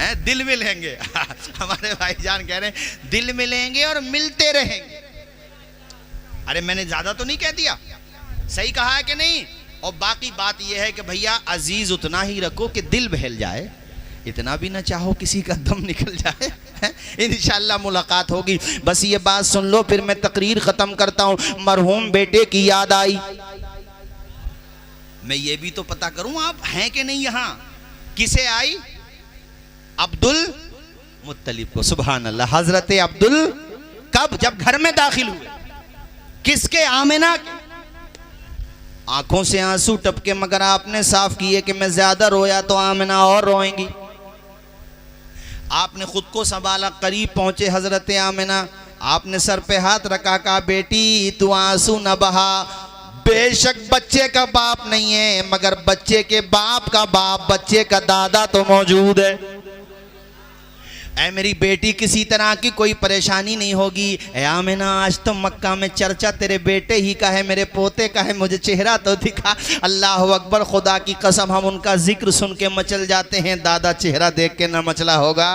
हैं, दिल मिलेंगे। हमारे भाईजान कह रहे हैं दिल मिलेंगे और मिलते रहेंगे। अरे मैंने ज्यादा तो नहीं कह दिया, सही कहा है कि नहीं? और बाकी बात यह है कि भैया अजीज उतना ही रखो कि दिल बहल जाए, इतना भी ना चाहो किसी का दम निकल जाए। इंशाल्लाह मुलाकात होगी। बस ये बात सुन लो, फिर मैं तकरीर खत्म करता हूं। मरहूम बेटे की याद आई, मैं ये भी तो पता करूं आप हैं कि नहीं यहां। किसे आई? अब्दुल मुत्तलिब को। सुभान अल्लाह। हजरत अब्दुल कब? जब घर में दाखिल हुए। किसके? आमिना के। आंखों से आंसू टपके, मगर आपने साफ किए कि मैं ज्यादा रोया तो आमिना और रोएंगी। आपने खुद को संभाला, करीब पहुंचे हजरत आमिना, आपने सर पे हाथ रखा, कहा बेटी तू आंसू न बहा। बेशक बच्चे का बाप नहीं है, मगर बच्चे के बाप का बाप, बच्चे का दादा तो मौजूद है। ऐ मेरी बेटी, किसी तरह की कोई परेशानी नहीं होगी। ऐ आमिना, आज तो मक्का में चर्चा तेरे बेटे ही का है, मेरे पोते का है, मुझे चेहरा तो दिखा। अल्लाह अकबर, खुदा की कसम हम उनका जिक्र सुन के मचल जाते हैं, दादा चेहरा देख के ना मचला होगा?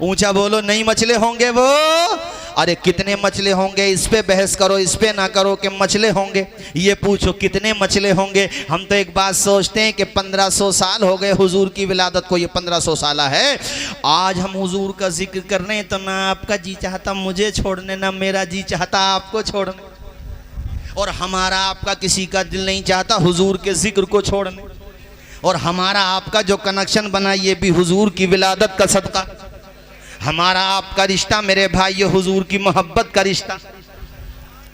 ऊंचा बोलो, नहीं मचले होंगे वो? अरे कितने मचले होंगे, इस पे बहस करो, इस पे ना करो कि मचले होंगे। ये पूछो कितने मचले होंगे। हम तो एक बात सोचते हैं कि 1500 साल हो गए हुजूर की विलादत को, ये 1500 साल है। आज हम हुजूर का जिक्र कर रहे हैं तो ना आपका जी चाहता मुझे छोड़ने, ना मेरा जी चाहता आपको छोड़ने, और हमारा आपका किसी का दिल नहीं चाहता हुजूर के जिक्र को छोड़ने। और हमारा आपका जो कनेक्शन बना ये भी हुजूर की विलादत का सदका। हमारा आपका रिश्ता मेरे भाई ये हुजूर की मोहब्बत का रिश्ता।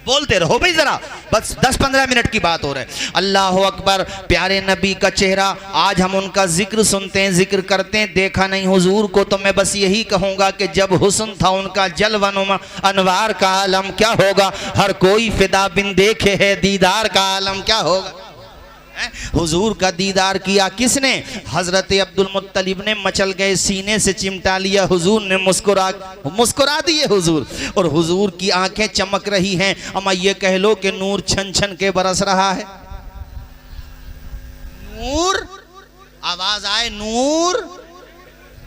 बोलते रहो भाई जरा, बस 10-15 मिनट की बात हो रहा है। अल्लाह अकबर, प्यारे नबी का चेहरा, आज हम उनका जिक्र सुनते हैं, जिक्र करते हैं, देखा नहीं हुजूर को, तो मैं बस यही कहूंगा कि जब हुस्न था उनका जलवनुमा अनवार का आलम क्या होगा। हर कोई फिदा बिन देखे है दीदार का आलम क्या होगा। हुजूर का दीदार किया किसने? हजरत अब्दुल मुत्तलिब ने। मचल गए, सीने से चिमटा लिया, हुजूर ने मुस्कुरा दिए हुजूर, और हुजूर की आंखें चमक रही हैं। अमा ये कह लो कि नूर छन छन के बरस रहा है। नूर, आवाज आए नूर।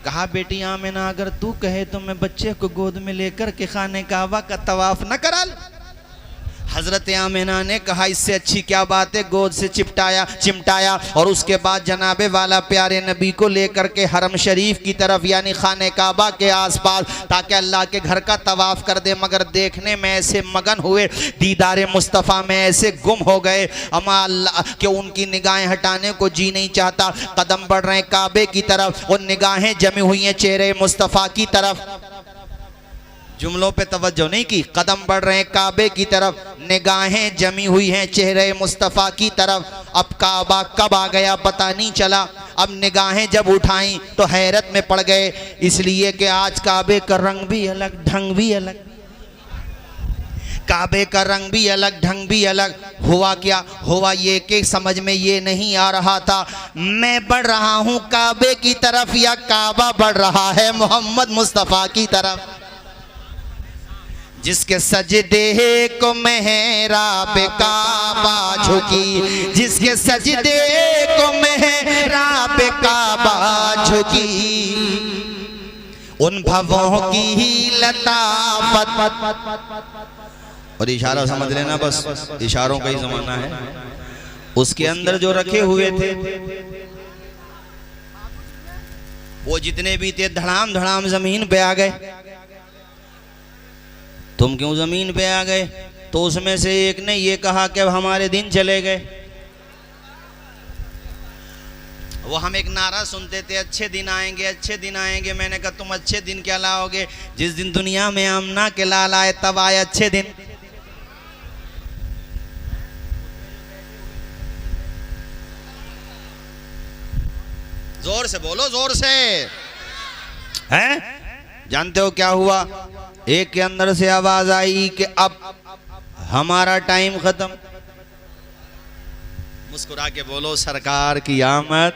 कहा बेटी आमिना, अगर तू कहे तो मैं बच्चे को गोद में लेकर के खाने काबा का तवाफ न करा लूं। हजरत आमिना ने कहा इससे अच्छी क्या बात है। गोद से चिमटाया और उसके बाद जनाबे वाला प्यारे नबी को लेकर के हरम शरीफ की तरफ यानी खाने काबा के आसपास, ताकि अल्लाह के घर का तवाफ कर दे। मगर देखने में ऐसे मगन हुए, दीदारे मुस्तफ़ा में ऐसे गुम हो गए, अमा अल्लाह कि उनकी निगाहें हटाने को जी नहीं चाहता। कदम बढ़ रहे काबे की तरफ और निगाहें जमी हुई हैं चेहरे मुस्तफ़ा की तरफ। जुमलों पे तवज्जो नहीं की। कदम बढ़ रहे हैं काबे की तरफ, निगाहें जमी हुई हैं चेहरे मुस्तफ़ा की तरफ। अब काबा कब आ गया पता नहीं चला। अब निगाहें जब उठाई तो हैरत में पड़ गए, इसलिए कि आज काबे का रंग भी अलग, ढंग भी अलग। काबे का रंग भी अलग, ढंग भी अलग। हुआ क्या? हुआ ये कि समझ में ये नहीं आ रहा था, मैं बढ़ रहा हूँ काबे की तरफ या काबा बढ़ रहा है मोहम्मद मुस्तफ़ा की तरफ। जिसके सजदे को मेहराब काबा झुकी, जिसके सजदे को मेहराब काबा झुकी, उन भवों की ही लताफत। और इशारा समझ लेना, बस इशारों का ही जमाना है। उसके अंदर जो रखे हुए थे वो जितने भी थे धड़ाम धड़ाम जमीन पे आ गए। तुम क्यों जमीन पे आ गए? तो उसमें से एक ने ये कहा कि हमारे दिन चले गए। वो हम एक नारा सुनते थे, अच्छे दिन आएंगे, अच्छे दिन आएंगे। मैंने कहा तुम अच्छे दिन क्या लाओगे? जिस दिन दुनिया में आमना के लाल आए तब आए अच्छे दिन। जोर से बोलो, जोर से। हैं? जानते हो क्या हुआ? एक के अंदर से आवाज आई कि अब हमारा टाइम खत्म। मुस्कुरा के बोलो, सरकार की आमद,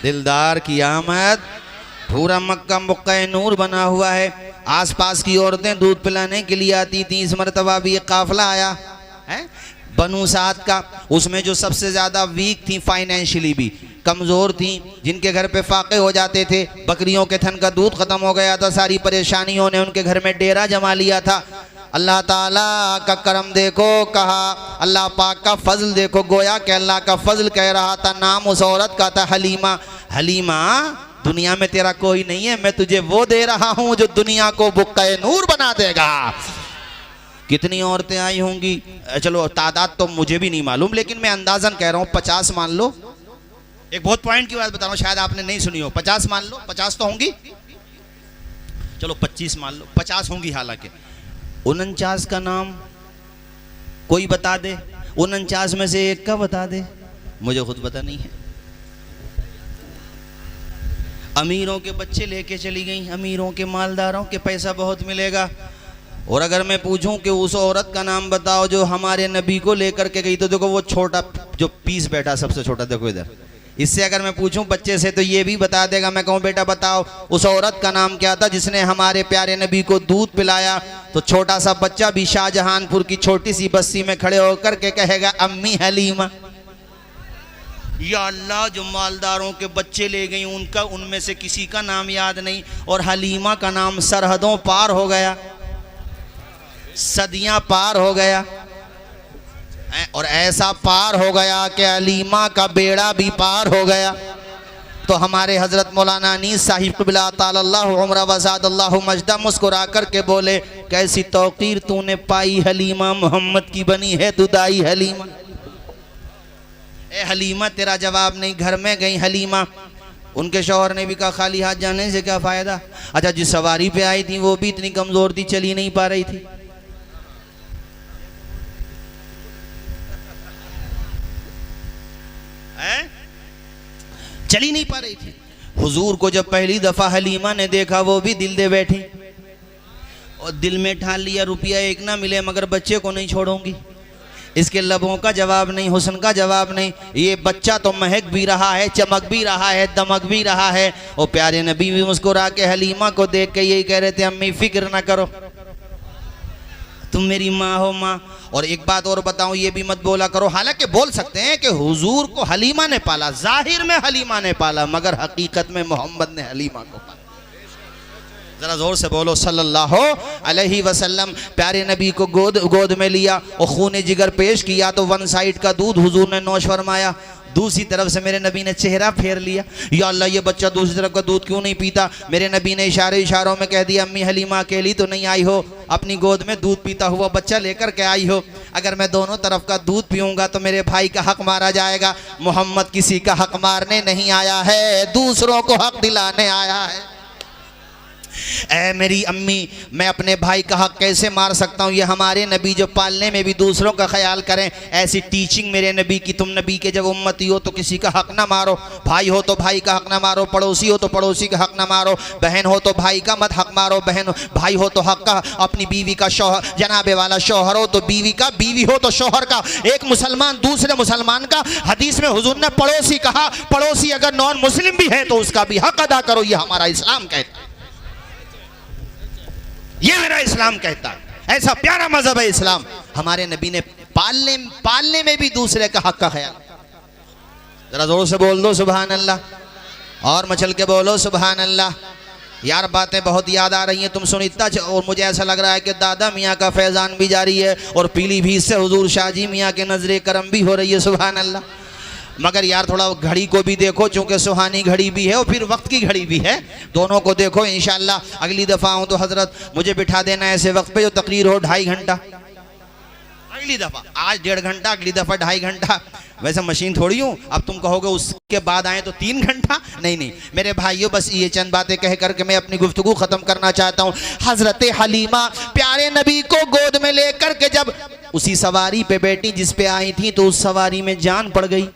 दिलदार की आमद। पूरा मक्का मुक्का नूर बना हुआ है। आसपास की औरतें दूध पिलाने के लिए आती थी। इस मरतबा भी एक काफिला आया है बनु साद का। उसमें जो सबसे ज्यादा वीक थी फाइनेंशियली भी, कमज़ोर थी, जिनके घर पे फाके हो जाते थे, बकरियों के थन का दूध ख़त्म हो गया था, सारी परेशानियों ने उनके घर में डेरा जमा लिया था। अल्लाह ताला का करम देखो, कहा अल्लाह पाक का फजल देखो, गोया कि अल्लाह का फजल कह रहा था। नाम उस औरत का था हलीमा। हलीमा, दुनिया में तेरा कोई नहीं है, मैं तुझे वो दे रहा हूँ जो दुनिया को बुक्का नूर बना देगा। कितनी औरतें आई होंगी, चलो तादाद तो मुझे भी नहीं मालूम, लेकिन मैं अंदाजन कह रहा हूँ 50 मान लो। एक बहुत पॉइंट की बात बता रहा हूँ, शायद आपने नहीं सुनी हो। 50 मान लो, 50 तो होंगी, चलो 25 मान लो, 50 होंगी। हालांकि 49 का नाम कोई बता दे, 49 में से एक का बता दे, मुझे खुद पता नहीं है। अमीरों के बच्चे लेके चली गई, अमीरों के मालदारों के पैसा बहुत मिलेगा। और अगर मैं पूछूं कि उस औरत का नाम बताओ जो हमारे नबी को लेकर के गई, तो देखो वो छोटा जो पीस बैठा सबसे छोटा, देखो इधर, इससे अगर मैं पूछूं बच्चे से तो ये भी बता देगा। मैं कहूं बेटा बताओ उस औरत का नाम क्या था जिसने हमारे प्यारे नबी को दूध पिलाया, तो छोटा सा बच्चा भी शाहजहानपुर की छोटी सी बस्ती में खड़े होकर के कहेगा अम्मी हलीमा। या अल्लाह, जो मालदारों के बच्चे ले गई उनका, उनमें से किसी का नाम याद नहीं, और हलीमा का नाम सरहदों पार हो गया, सदियां पार हो गया, और ऐसा पार हो गया कि हलीमा का बेड़ा भी पार हो गया। तो हमारे हजरत मौलाना अनीस साहिब क़िबला तालल्लाहु उम्र वज़ादल्लाहु मजदा मुस्कुरा कर के बोले, कैसी तौक़ीर तूने पाई हलीमा, मोहम्मद की बनी है दुदाई हलीमा। ए हलीमा, तेरा जवाब नहीं। घर में गई हलीमा, उनके शौहर ने भी कहा खाली हाथ जाने से क्या फ़ायदा। अच्छा, जिस सवारी पे आई थी वो भी इतनी कमज़ोर थी, चली नहीं पा रही थी। चली नहीं पा रही थी। हुजूर को जब पहली दफा हलीमा ने देखा, वो भी दिल दे बैठी और दिल में ठान लिया रुपया एक ना मिले मगर बच्चे को नहीं छोड़ूंगी। इसके लबों का जवाब नहीं, हुस्न का जवाब नहीं, ये बच्चा तो महक भी रहा है, चमक भी रहा है, दमक भी रहा है। और प्यारे नबी भी मुस्कुरा के हलीमा को देख के यही कह रहे थे, अम्मी फिक्र ना करो, तुम मेरी माँ हो माँ। और एक बात और बताऊं, ये भी मत बोला करो, हालांकि बोल सकते हैं कि हुजूर को हलीमा ने पाला, जाहिर में हलीमा ने पाला, मगर हकीकत में मोहम्मद ने हलीमा को पाला। जरा जोर से बोलो सल्लल्लाहु अलैहि वसल्लम। प्यारे नबी को गोद में लिया और खून जिगर पेश किया, तो वन साइड का दूध हुजूर ने नोश फरमाया, दूसरी तरफ से मेरे नबी ने चेहरा फेर लिया। या अल्लाह, ये बच्चा दूसरी तरफ का दूध क्यों नहीं पीता। मेरे नबी ने इशारों में कह दिया, अम्मी हलीमा अकेली तो नहीं आई हो, अपनी गोद में दूध पीता हुआ बच्चा लेकर के आई हो। अगर मैं दोनों तरफ का दूध पीऊँगा तो मेरे भाई का हक मारा जाएगा। मोहम्मद किसी का हक मारने नहीं आया है, दूसरों को हक दिलाने आया है। ऐ मेरी अम्मी, मैं अपने भाई का हक कैसे मार सकता हूँ। ये हमारे नबी जो पालने में भी दूसरों का ख्याल करें, ऐसी टीचिंग मेरे नबी की। तुम नबी के जब उम्मती हो तो किसी का हक ना मारो, भाई हो तो भाई का हक ना मारो, पड़ोसी हो तो पड़ोसी का हक ना मारो, बहन हो तो भाई का मत हक मारो, बहन भाई हो तो हक का, अपनी बीवी का शौहर, जनाबे वाला शौहर हो तो बीवी का, बीवी हो तो शौहर का। एक मुसलमान दूसरे मुसलमान का, हदीस में हुजूर ने पड़ोसी कहा, पड़ोसी अगर नॉन मुस्लिम भी है तो उसका भी हक अदा करो। ये हमारा इस्लाम कहता है, ये मेरा इस्लाम कहता है। ऐसा प्यारा मजहब है इस्लाम। हमारे नबी ने पालने में भी दूसरे का हक का ख्याल। जरा जोर से बोल दो सुभान अल्लाह, और मचल के बोलो सुभान अल्लाह। यार बातें बहुत याद आ रही हैं, तुम सुनीता, और मुझे ऐसा लग रहा है कि दादा मियाँ का फैज़ान भी जारी है और पीलीभीत से हुजूर शाहजी मियाँ के नजरे करम भी हो रही है, सुभान अल्लाह। मगर यार थोड़ा घड़ी को भी देखो, चूँकि सुहानी घड़ी भी है और फिर वक्त की घड़ी भी है, दोनों को देखो। इंशाअल्लाह अगली दफ़ा आऊँ तो हज़रत मुझे बिठा देना ऐसे वक्त पे जो तकरीर हो 2.5 घंटा, अगली दफ़ा। आज 1.5 घंटा, अगली दफ़ा 2.5 घंटा। वैसे मशीन थोड़ी हूँ, अब तुम कहोगे उसके बाद आए तो 3 घंटा। नहीं मेरे भाइयों, बस ये चंद बातें कह करके मैं अपनी गुफ्तगू ख़त्म करना चाहता हूँ। हज़रत हलीमा प्यारे नबी को गोद में लेकर के जब उसी सवारी पे बैठी जिस पे आई थी, तो उस सवारी में जान पड़ गई।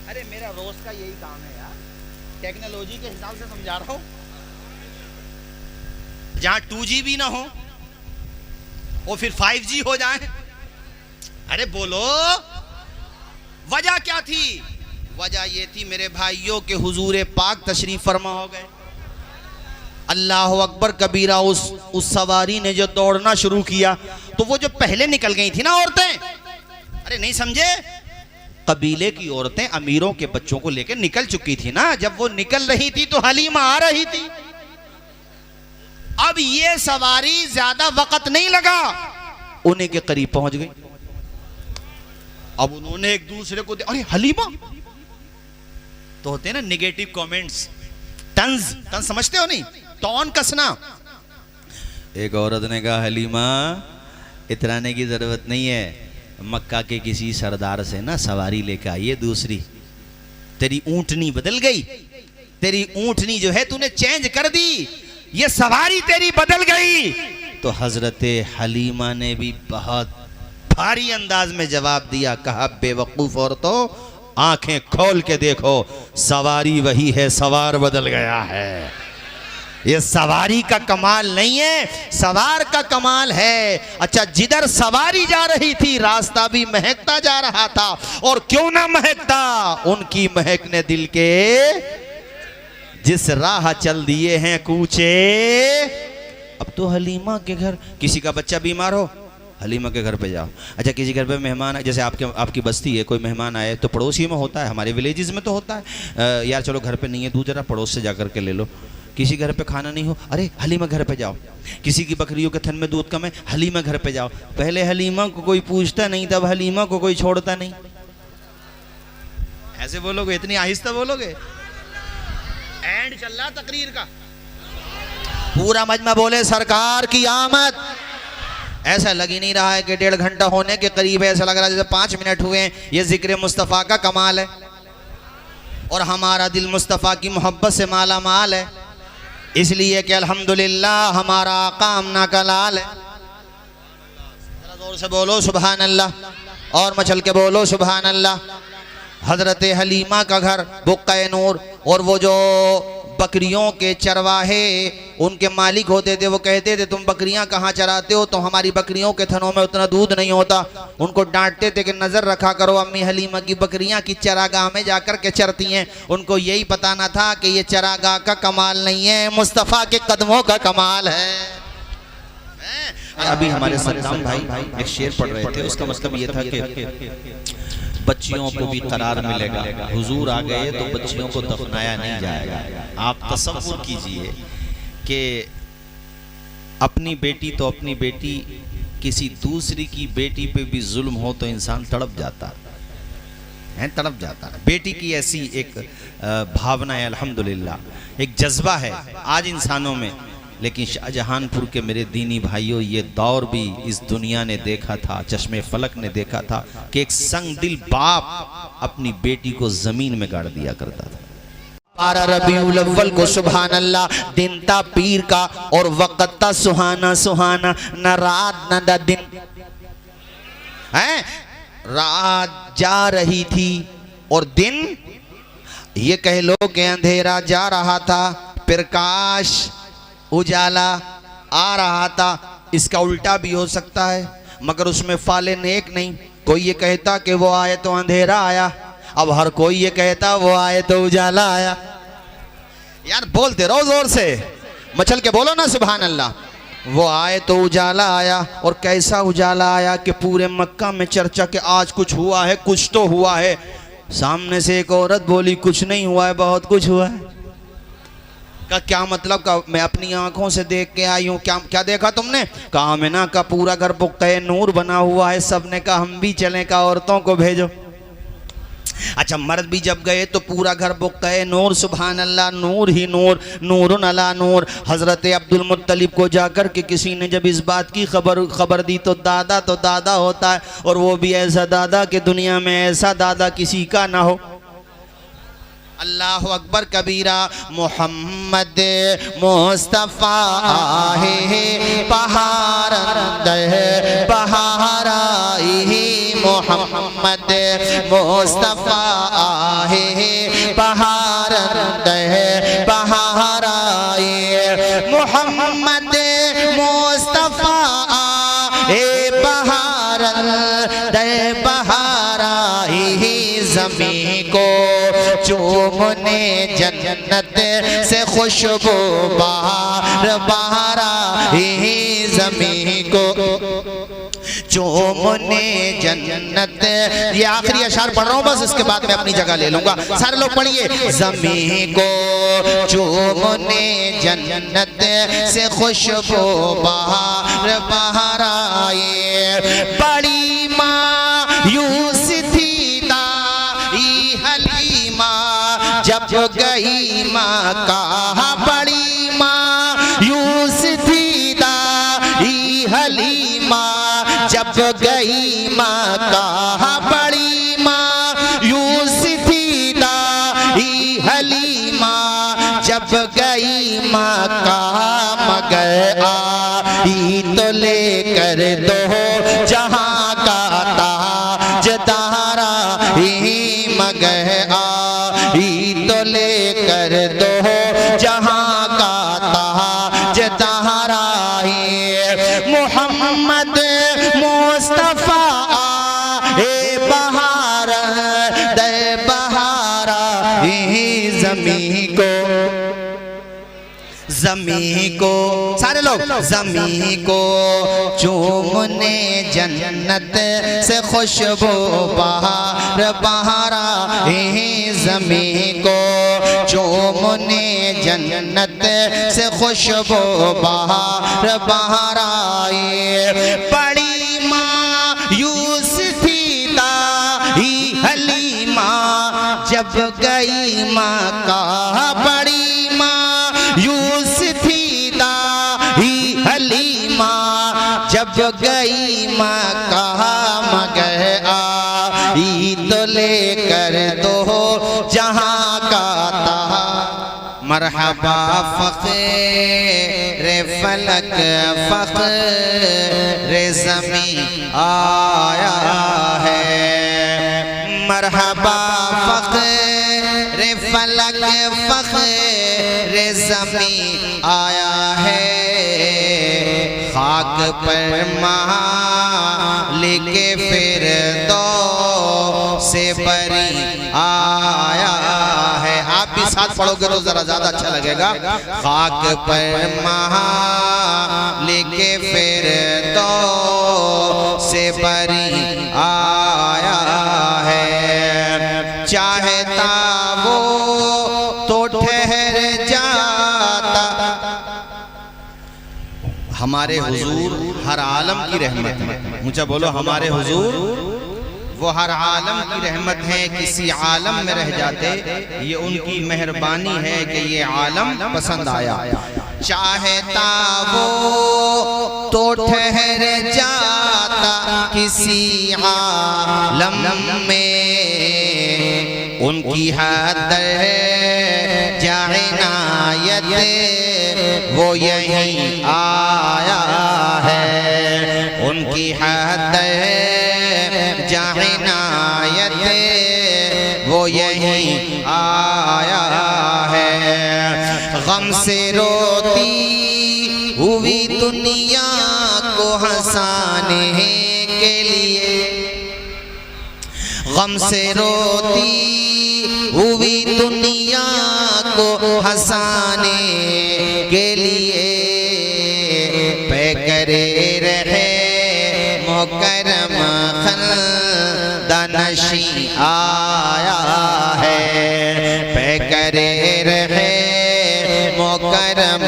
अरे मेरा रोज का यही काम है यार, टेक्नोलॉजी के हिसाब से समझा रहा हूं। जहां 2G भी ना हो और फिर 5G हो जाए। अरे बोलो, वजह क्या थी? वजह ये थी मेरे भाइयों के हुजूर पाक तशरीफ फरमा हो गए। अल्लाह अकबर कबीरा। उस सवारी ने जो दौड़ना शुरू किया तो वो जो पहले निकल गई थी ना औरतें, अरे नहीं समझे, कबीले की औरतें अमीरों के बच्चों को लेकर निकल चुकी थी ना। जब वो निकल रही थी तो हलीमा आ रही थी। अब ये सवारी ज्यादा वक्त नहीं लगा, उन्हीं के करीब पहुंच गई। अब उन्होंने एक दूसरे को अरे हलीमा, तो होते हैं ना निगेटिव कमेंट्स, तंज समझते हो नहीं, टॉन कसना। एक औरत ने कहा हलीमा इतराने की जरूरत नहीं है, मक्का के किसी सरदार से ना सवारी लेकर आइए दूसरी। तेरी ऊंटनी बदल गई, तेरी ऊंटनी जो है तूने चेंज कर दी, ये सवारी तेरी बदल गई। तो हजरते हलीमा ने भी बहुत भारी अंदाज में जवाब दिया, कहा बेवकूफ औरतों, आंखें खोल के देखो, सवारी वही है, सवार बदल गया है। ये सवारी का कमाल नहीं है, सवार का कमाल है। अच्छा, जिधर सवारी जा रही थी रास्ता भी महकता जा रहा था, और क्यों ना महकता, उनकी महक ने दिल के जिस राह चल दिए हैं कूचे। अब तो हलीमा के घर किसी का बच्चा बीमार हो, हलीमा के घर पे जाओ। अच्छा, किसी घर पे मेहमान आए, जैसे आपकी बस्ती है, कोई मेहमान आए तो पड़ोसियों में होता है, हमारे विलेजेस में तो होता है, यार चलो घर पे नहीं है, तू जरा पड़ोस से जाकर के ले लो। किसी घर पे खाना नहीं हो, अरे हलीमा घर पे जाओ। किसी की बकरियों के थन में दूध कम है, हलीमा घर पे जाओ। पहले हलीमा को कोई पूछता नहीं, तब हलीमा को कोई छोड़ता नहीं। ऐसे बोलोगे, इतनी आहिस्ता बोलोगे। एंड चल रहा तकरीर का, पूरा मजमा बोले सरकार की आमद। ऐसा लग ही नहीं रहा है कि 1.5 घंटा होने के करीब है, ऐसा लग रहा है जैसे 5 मिनट हुए हैं। ये जिक्र मुस्तफ़ा का कमाल है, और हमारा दिल मुस्तफ़ा की मोहब्बत से माला माल है, इसलिए कि अल्हम्दुलिल्लाह हमारा आका आमना का लाल है। जोर से बोलो सुभान अल्लाह, और मचल के बोलो सुभान अल्लाह। हजरत हलीमा का घर बुक्का नूर, और वो जो बकरियों के चरवाहे उनके मालिक होते थे, वो कहते थे तुम बकरियां कहाँ चराते हो, तो हमारी बकरियों के थनों में उतना दूध नहीं होता। उनको डांटते थे कि नज़र रखा करो, अम्मी हलीमा की बकरियां की चरागाह में जाकर के चरती हैं। उनको यही पता ना था कि ये चरागाह का कमाल नहीं है, मुस्तफ़ा के कदमों का कमाल है। अभी हमारे सद्दाम भाई एक शेर पढ़ रहे थे, उसका मतलब ये था कि बच्चियों को भी करार मिलेगा, हुजूर आ गए तो बच्चियों को दफनाया नहीं जाएगा। आप तसव्वुर कीजिए कि अपनी बेटी तो अपनी बेटी, किसी दूसरी की बेटी पे भी जुल्म हो तो इंसान तड़प जाता है, तड़प जाता है। बेटी की ऐसी एक भावना है, अल्हम्दुलिल्लाह एक जज्बा है आज इंसानों में। लेकिन शाहजहानपुर के मेरे दीनी भाइयों, ये दौर भी इस दुनिया ने देखा था, चश्मे फलक ने देखा था कि एक संग दिल बाप अपनी बेटी को जमीन में गाड़ दिया करता था। 12 रबीउल अव्वल को सुभान अल्लाह दिन था पीर का, और वक़्त था सुहाना सुहाना, न रात न दिन है। रात जा रही थी और दिन, ये कह लो कि अंधेरा जा रहा था, प्रकाश उजाला आ रहा था। इसका उल्टा भी हो सकता है, मगर उसमें फाले नेक नहीं। कोई ये कहता कि वो आए तो अंधेरा आया, अब हर कोई ये कहता वो आए तो उजाला आया। यार बोलते रहो जोर से, मचल के बोलो ना सुभान अल्लाह। वो आए तो उजाला आया, और कैसा उजाला आया कि पूरे मक्का में चर्चा कि आज कुछ हुआ है, कुछ तो हुआ है। सामने से एक औरत बोली कुछ नहीं हुआ है, बहुत कुछ हुआ है। का क्या मतलब? का मैं अपनी आंखों से देख के आई हूँ। क्या देखा तुमने? कहा आमिना का पूरा घर बुक्के नूर बना हुआ है। सबने कहा हम भी चलें, का औरतों को भेजो। अच्छा, मर्द भी जब गए तो पूरा घर बुक्के नूर, सुभान अल्लाह, नूर ही नूर, नूरुन अला नूर। हजरत अब्दुल मुत्तलिब को जाकर के किसी ने जब इस बात की खबर दी तो दादा होता है, और वो भी ऐसा दादा कि दुनिया में ऐसा दादा किसी का ना हो। अल्लाह अकबर कबीरा। मोहम्मद मुस्तफ़ा है बहार बहाराई, मोहम्मद मुस्तफ़ा है बहार बहाराई, मोहम्मद मुस्तफ़ा है बहार बहाराई। ज़मीं को चूमने जन्नत से खुशबू बाहर बहारा, ज़मीं को चूमने जन्नत। ये आखिरी अशार पढ़ रहा हूँ बस, इसके बाद मैं अपनी जगह ले लूंगा। सारे लोग पढ़िए। ज़मीं को चूमने जन्नत से खुशबू बहार बहार आए। बड़ी मायूस थी दाई हलीमा जब गई मक्का। बड़ी मायूस थी दाई हलीमा जब गई मक्का। बड़ी मायूस थी दाई हलीमा जब गई मक्का। मगर आई तो लेकर दो जहां का ताजदारा ही। मगर आई तो लेकर दो जहां का ताजदारा ही। मोहम्मद मुस्तफा ए बहार दे बहारा ही। ज़मीं को सारे लोग ज़मीं को चूमने जन्नत से खुशबू बहार बहारा है। ज़मीं को चूमने जन्नत से खुशबू बहार बहारा है। बड़ी मायूस थी दाई हलीमा जब गई मक्का। बड़ी मायूस थी दाई हलीमा जब गई मक्का। मगर आई तो लेकर दो जहां का ताहा। मरहबा फ़क़ीर फलक फ़क़ीर ज़मीं आया है। मरहबा फ़क़ीर फलक फ़क़ीर ज़मीं आया है। खाक पर मालिक फिरदौस से बरी आया है। आप भी साथ पढ़ोगे तो जरा ज्यादा अच्छा लगेगा। खाक पर मालिक फिरदौस से बरी आया है। चाहता वो तो ठहर जाता। हमारे हुजूर हर आलम की रहमत है। मुझे बोलो हमारे हुजूर वो हर आलम की रहमत है। किसी आलम में रह जाते ये उनकी मेहरबानी है कि ये आलम पसंद आया। चाहता वो तो ठहर जाता किसी आलम में। उनकी हद जाइनायत वो यहीं आया है। उनकी हद जाइनायत वो यहीं आया है। गम से रोती हुई दुनिया को हंसाने के लिए। गम से रोती हुई दुनिया को हंसाने के लिए। पे करे रहे मुकरम खल्दनशी आया है। पे करे रहे मुकरम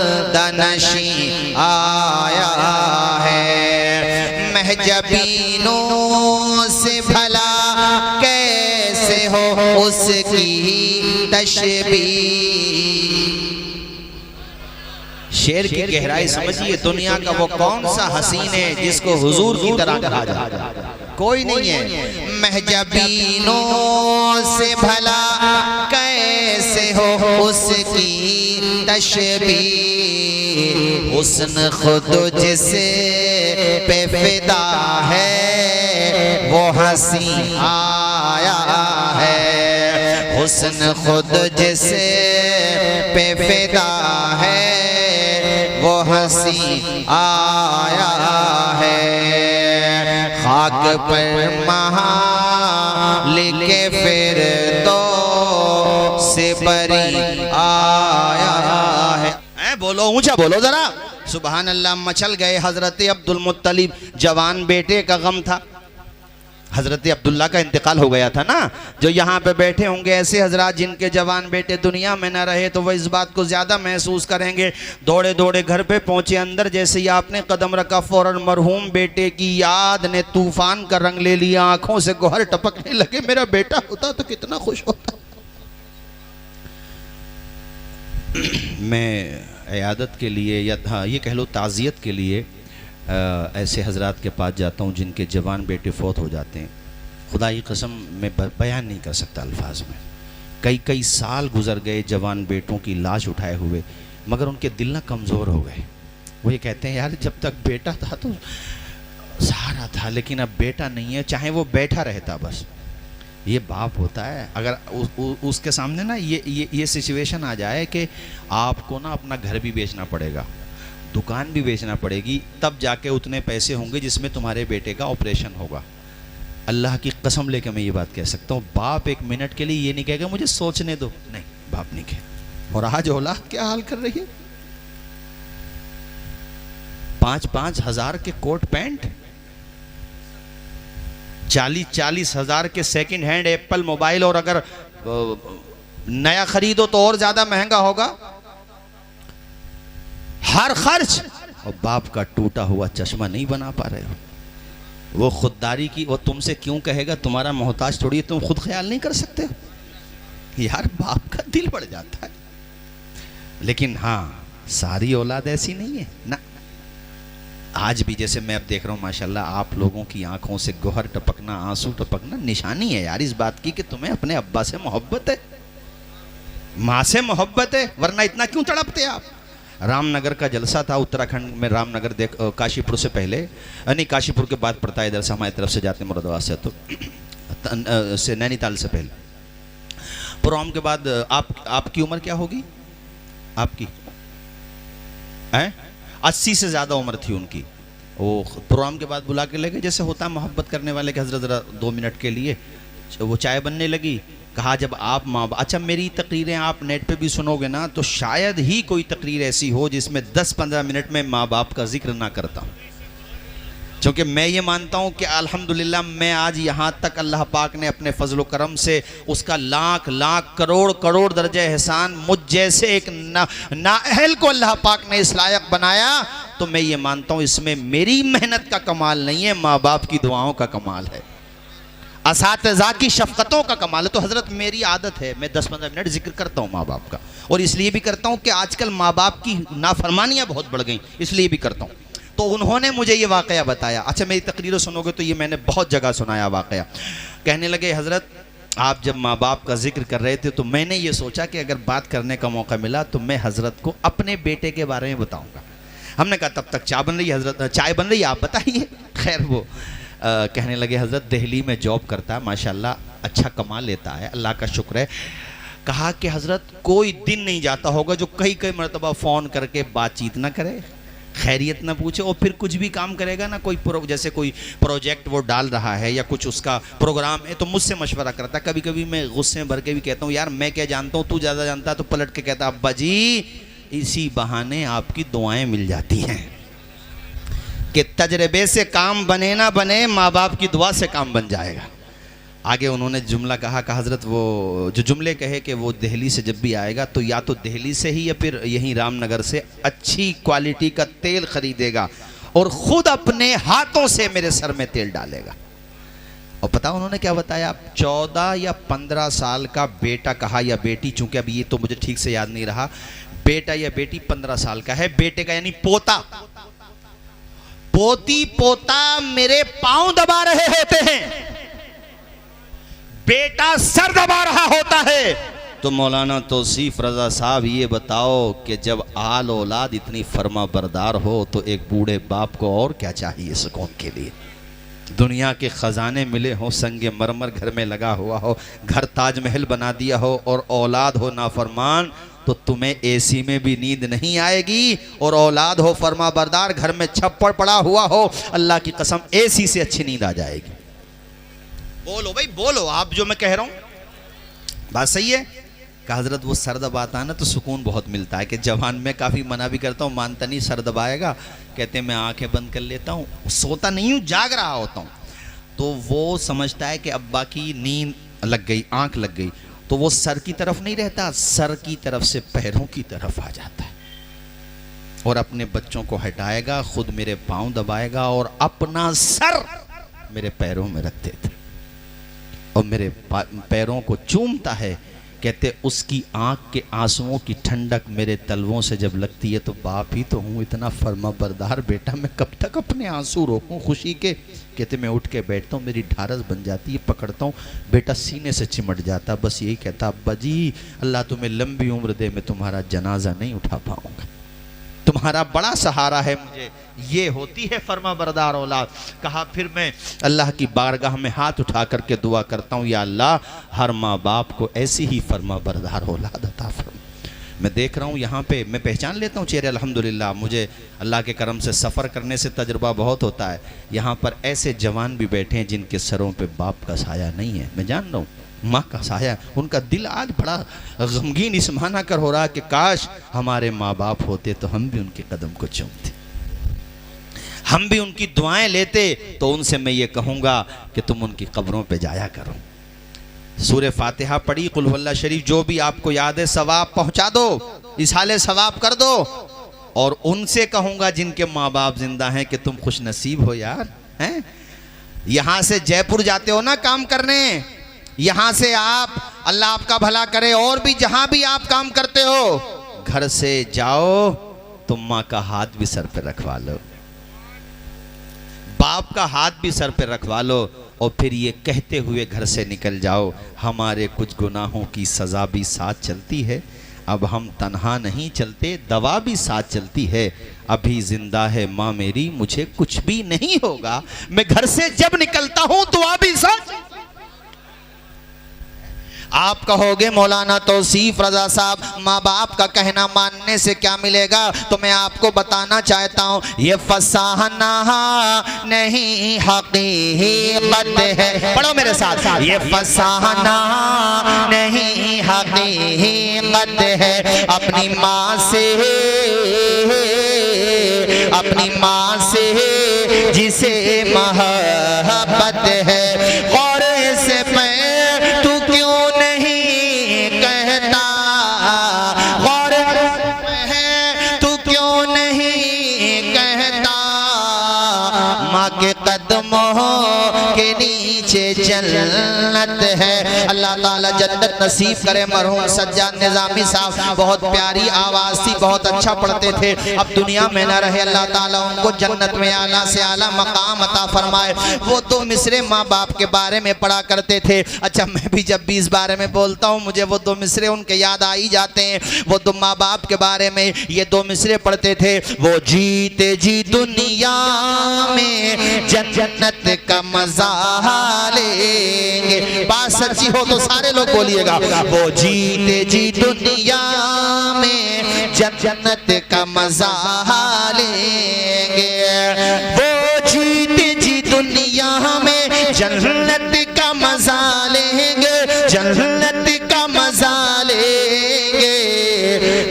खल्दनशी आया है। महजबीनों से भला कैसे हो उसकी तशबीह। शेर की गहराई समझिए। दुनिया का वो कौन सा हसीन है जिसको हुजूर की तरह कहा जाए? कोई नहीं है। महजबीनों से भला कैसे हो उसकी तशबीह। हुस्न खुद जिसे पे फिदा है वो हंसी आया है। हुस्न खुद जिसे पे फिदा है वो हंसी आया है। खाक पर मालिक फिरदौस से बरी आया है। बोलो ऊंचा बोलो जरा। सुबहान अल्लाह मचल गए। हज़रत अब्दुल मुत्तलिब जवान बेटे का गम था। हज़रत अब्दुल्ला का इंतकाल हो गया था ना। जो यहाँ पे बैठे होंगे ऐसे हजरात जिनके जवान बेटे दुनिया में ना रहे तो वह इस बात को ज़्यादा महसूस करेंगे। दौड़े दौड़े घर पे पहुँचे। अंदर जैसे ही आपने कदम रखा फ़ौरन मरहूम बेटे की याद ने तूफ़ान का रंग ले लिया। आँखों से गोहर टपकने लगे। मेरा बेटा होता तो कितना खुश होता। मैं इयादत के लिए या हाँ ये कह लो ताज़ियत के लिए ऐसे हजरात के पास जाता हूँ जिनके जवान बेटे फौत हो जाते हैं। खुदा की कसम मैं बयान नहीं कर सकता अल्फाज में। कई कई साल गुजर गए जवान बेटों की लाश उठाए हुए, मगर उनके दिल ना कमज़ोर हो गए। वो ये कहते हैं यार जब तक बेटा था तो सहारा था, लेकिन अब बेटा नहीं है, चाहे वो बैठा रहता बस। ये बाप होता है। अगर उसके सामने ना ये सिचुएशन आ जाए कि आपको ना अपना घर भी बेचना पड़ेगा, दुकान भी बेचना पड़ेगी, तब जाके उतने पैसे होंगे जिसमें तुम्हारे बेटे का ऑपरेशन होगा। अल्लाह की कसम लेकर मैं ये बात कह सकता हूँ, बाप एक मिनट के लिए ये नहीं कहेगा मुझे सोचने दो, नहीं, बाप नहीं कहे। और आज औलाद क्या हाल कर रही है। 5-5 हज़ार के कोट पैंट, 40-40 हज़ार के सेकंड हैंड एप्पल मोबाइल, और अगर नया खरीदो तो और ज्यादा महंगा होगा। हर खर्च, और बाप का टूटा हुआ चश्मा नहीं बना पा रहे हो। वो खुददारी की, वो तुमसे क्यों कहेगा, तुम्हारा मोहताज थोड़ी, तुम खुद ख्याल नहीं कर सकते हो। यार बाप का दिल बढ़ जाता है। लेकिन हाँ, सारी औलाद ऐसी नहीं है ना। आज भी जैसे मैं अब देख रहा हूँ माशाल्लाह, आप लोगों की आंखों से गोहर टपकना, आंसू टपकना निशानी है यार इस बात की कि तुम्हें अपने अब्बा से मोहब्बत है, माँ से मोहब्बत है, वरना इतना क्यों तड़पते आप। रामनगर का जलसा था उत्तराखंड में। रामनगर काशीपुर से पहले, नहीं काशीपुर के बाद पड़ता है, इधर से हमारी तरफ से जाते हैं मुरादाबाद से, तो से नैनीताल से पहले। प्रोग्राम के बाद आपकी उम्र क्या होगी आपकी? 80 से ज़्यादा उम्र थी उनकी। वो प्रोग्राम के बाद बुला के ले गए, जैसे होता है मोहब्बत करने वाले के, हजरत ज़रा 2 मिनट के लिए। वो चाय बनने लगी, कहा जब आप माँ, अच्छा मेरी तकरीरें आप नेट पे भी सुनोगे ना तो शायद ही कोई तकरीर ऐसी हो जिसमें 10-15 मिनट में माँ बाप का जिक्र ना करता हूँ। क्योंकि मैं ये मानता हूँ कि अल्हम्दुलिल्लाह मैं आज यहाँ तक अल्लाह पाक ने अपने फजल करम से उसका लाख लाख करोड़ करोड़ दर्जे एहसान मुझ जैसे एक नाअहल को अल्लाह पाक ने इस लायक बनाया। तो मैं ये मानता हूँ इसमें मेरी मेहनत का कमाल नहीं है, माँ बाप की दुआओं का कमाल है, असातिज़ा की शफ़क़तों का कमाल है। तो हज़रत मेरी आदत है, मैं 10-15 मिनट जिक्र करता हूँ माँ बाप का, और इसलिए भी करता हूँ कि आजकल माँ बाप की नाफरमानियाँ बहुत बढ़ गई, इसलिए भी करता हूँ। तो उन्होंने मुझे ये वाक़या बताया। अच्छा मेरी तकरीर सुनोगे तो ये मैंने बहुत जगह सुनाया वाक़या। कहने लगे हज़रत आप जब माँ बाप का जिक्र कर रहे थे तो मैंने ये सोचा कि अगर बात करने का मौका मिला तो मैं हज़रत को अपने बेटे के बारे में बताऊँगा। हमने कहा तब तक चाय बन रही है हज़रत, चाय बन रही है आप बताइए। खैर वो कहने लगे हज़रत दिल्ली में जॉब करता है, माशाल्लाह अच्छा कमा लेता है, अल्लाह का शुक्र है। कहा कि हज़रत कोई दिन नहीं जाता होगा जो कई मरतबा फ़ोन करके बातचीत ना करे, खैरियत ना पूछे, और फिर कुछ भी काम करेगा ना, कोई जैसे कोई प्रोजेक्ट वो डाल रहा है या कुछ उसका प्रोग्राम है तो मुझसे मशवरा करता। कभी कभी मैं गुस्से में भर के भी कहता हूँ यार मैं क्या जानता हूँ, तू ज़्यादा जानता। तो पलट के कहता अब्बा जी इसी बहाने आपकी दुआएं मिल जाती हैं कि तजर्बे से काम बने ना बने, माँ बाप की दुआ से काम बन जाएगा। आगे उन्होंने जुमला कहा कि हज़रत वो जो जुमले कहे कि वो दिल्ली से जब भी आएगा तो या तो दिल्ली से ही या फिर यहीं रामनगर से अच्छी क्वालिटी का तेल ख़रीदेगा और ख़ुद अपने हाथों से मेरे सर में तेल डालेगा। और पता उन्होंने क्या बताया, 14 या 15 साल का बेटा कहा या बेटी, चूँकि अभी ये तो मुझे ठीक से याद नहीं रहा, बेटा या बेटी 15 साल का है, बेटे का यानी पोता, पोती पोता मेरे पांव दबा रहे होते हैं, बेटा सर दबा रहा होता है। तो मौलाना तौसीफ रजा साहब ये बताओ कि जब आल औलाद इतनी फर्मा बरदार हो तो एक बूढ़े बाप को और क्या चाहिए सुकून के लिए। दुनिया के ख़जाने मिले हो, संगे मरमर घर में लगा हुआ हो, घर ताजमहल बना दिया हो, और औलाद हो नाफरमान तो तुम्हें एसी में भी नींद नहीं आएगी, और औलाद हो फर्मा बरदार, घर में छप्पड़ पड़ा हुआ हो, अल्लाह की कसम एसी से अच्छी नींद आ जाएगी। बोलो भाई बोलो, आप जो मैं कह रहा हूं बात सही है। कहा हज़रत वो सर दबाता है ना तो सुकून बहुत मिलता है कि जवान में काफ़ी मना भी करता हूँ, मानता नहीं, सर दबाएगा, कहते मैं आंखें बंद कर लेता हूँ, सोता नहीं हूँ, जाग रहा होता हूँ। तो वो समझता है कि अब्बा की नींद लग गई, आंख लग गई, तो वो सर की तरफ नहीं रहता, सर की तरफ से पैरों की तरफ आ जाता है और अपने बच्चों को हटाएगा, खुद मेरे पाँव दबाएगा और अपना सर मेरे पैरों में रख देता और मेरे पैरों को चूमता है। कहते उसकी आंख के आंसुओं की ठंडक मेरे तलवों से जब लगती है तो बाप ही तो हूँ, इतना फर्मा बरदार बेटा, मैं कब तक अपने आंसू रोकूं खुशी के। कहते मैं उठ के बैठता हूँ, मेरी ढारस बन जाती है, पकड़ता हूँ, बेटा सीने से चिमट जाता, बस यही कहता अब्बा जी अल्लाह तुम्हें लंबी उम्र दे, मैं तुम्हारा जनाजा नहीं उठा पाऊंगा, तुम्हारा बड़ा सहारा है मुझे। ये होती है फर्मा बरदार औलाद। कहा फिर मैं अल्लाह की बारगाह में हाथ उठा करके दुआ करता हूँ, या अल्लाह हर माँ बाप को ऐसी ही फर्मा बरदार औलाद अता फरमा। मैं देख रहा हूँ यहाँ पे, मैं पहचान लेता हूँ चेहरे, अल्हम्दुलिल्लाह मुझे अल्लाह के करम से सफ़र करने से तजुर्बा बहुत होता है। यहाँ पर ऐसे जवान भी बैठे हैं जिनके सरों पे बाप का साया नहीं है, मैं जान रहा हूँ, माँ का साया, उनका दिल आज बड़ा गमगीन इस माना कर हो रहा कि काश हमारे माँ बाप होते तो हम भी उनके कदम को चूमते, हम भी उनकी दुआएं लेते। तो उनसे मैं ये कहूँगा कि तुम उनकी कब्रों पे जाया करो, सूरह फातिहा पढ़ी, कुल हुवल्लाह शरीफ, जो भी आपको याद है सवाब पहुँचा दो, इसाले सवाब कर दो। और उनसे कहूँगा जिनके माँ बाप जिंदा हैं कि तुम खुश नसीब हो यार, हैं। यहाँ से जयपुर जाते हो ना काम करने, यहाँ से आप, अल्लाह आपका भला करे, और भी जहाँ भी आप काम करते हो, घर से जाओ तो माँ का हाथ भी सर पे रखवा लो, बाप का हाथ भी सर पे रखवा लो, और फिर ये कहते हुए घर से निकल जाओ, हमारे कुछ गुनाहों की सज़ा भी साथ चलती है, अब हम तन्हा नहीं चलते, दवा भी साथ चलती है, अभी जिंदा है माँ मेरी, मुझे कुछ भी नहीं होगा, मैं घर से जब निकलता हूँ दुआ भी साथ। आप कहोगे मौलाना तौसीफ रजा साहब माँ बाप का कहना मानने से क्या मिलेगा, तो मैं आपको बताना चाहता हूँ ये फसाना नहीं हकीकत है, पढ़ो मेरे साथ, ये फसाना नहीं हकीकत है, अपनी माँ से जिसे मोहब्बत है, और से मैं तू क्यों के कदमों के नीचे जन्नत है। अल्लाह ताला जन्नत नसीब करे। मरहूम सज्जाद निज़ामी साहब बहुत प्यारी आवाज़ थी, बहुत अच्छा पढ़ते थे, अब दुनिया में न रहे, अल्लाह ताला उनको जन्नत में आला से आला मकाम अता फरमाए। वो दो मिसरे माँ बाप के बारे में पढ़ा करते थे। अच्छा, मैं भी जब भी इस बारे में बोलता हूँ मुझे वो दो मिसरे उनके याद आ ही जाते हैं। वो दो माँ बाप के बारे में ये दो मिसरे पढ़ते थे, वो जीते जी दुनिया में जन्नत का मजा लेंगे। बात सच्ची हो तो सारे लोग बोलिएगा, वो जीते जी दुनिया में जन्नत का मजा लेंगे। वो जीते जी दुनिया में जन्नत का मजा लेंगे, जन्नत का मजा लेंगे।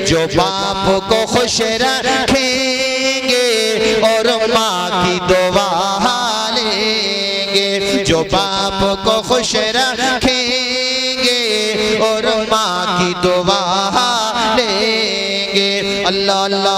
जो बाप को खुश रखेंगे और माँ की दुआ लेंगे, जो बाप को खुश रखेंगे और माँ की दुआ लेंगे। अल्लाह अल्लाह।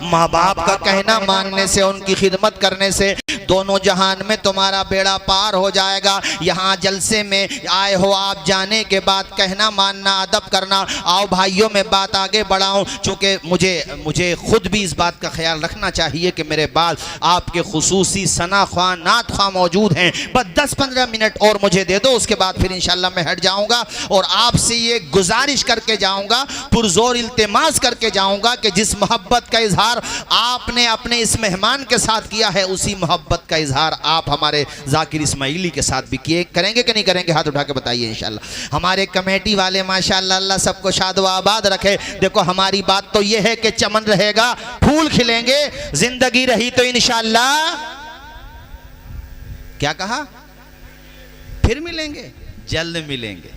माँ बाप का कहना मानने से, उनकी खिदमत करने से दोनों जहान में तुम्हारा बेड़ा पार हो जाएगा। यहाँ जलसे में आए हो आप, जाने के बाद कहना मानना अदब करना। आओ भाइयों में बात आगे बढ़ाऊं, चूँकि मुझे खुद भी इस बात का ख्याल रखना चाहिए कि मेरे बाद आपके खुसूसी सना ख्वाह नात ख्वाह मौजूद हैं। बस 10-15 मिनट और मुझे दे दो, उसके बाद फिर इंशाल्लाह मैं हट जाऊँगा और आपसे ये गुजारिश करके जाऊँगा, पुरजोर इल्तिमास करके जाऊँगा कि जिस मोहब्बत का इजहार आपने अपने इस मेहमान के साथ किया है, उसी मोहब्बत का इजहार आप हमारे जाकिर इस्माइली के साथ भी किए। करेंगे कि नहीं करेंगे? हाथ उठा के बताइए इंशाल्लाह। हमारे कमेटी वाले माशाल्लाह, अल्लाह सबको शाद व आबाद रखे। देखो हमारी बात तो ये है कि चमन रहेगा, फूल खिलेंगे, जिंदगी रही तो इंशाल्लाह। क्या कहा? फिर मिलेंगे, जल्द मिलेंगे।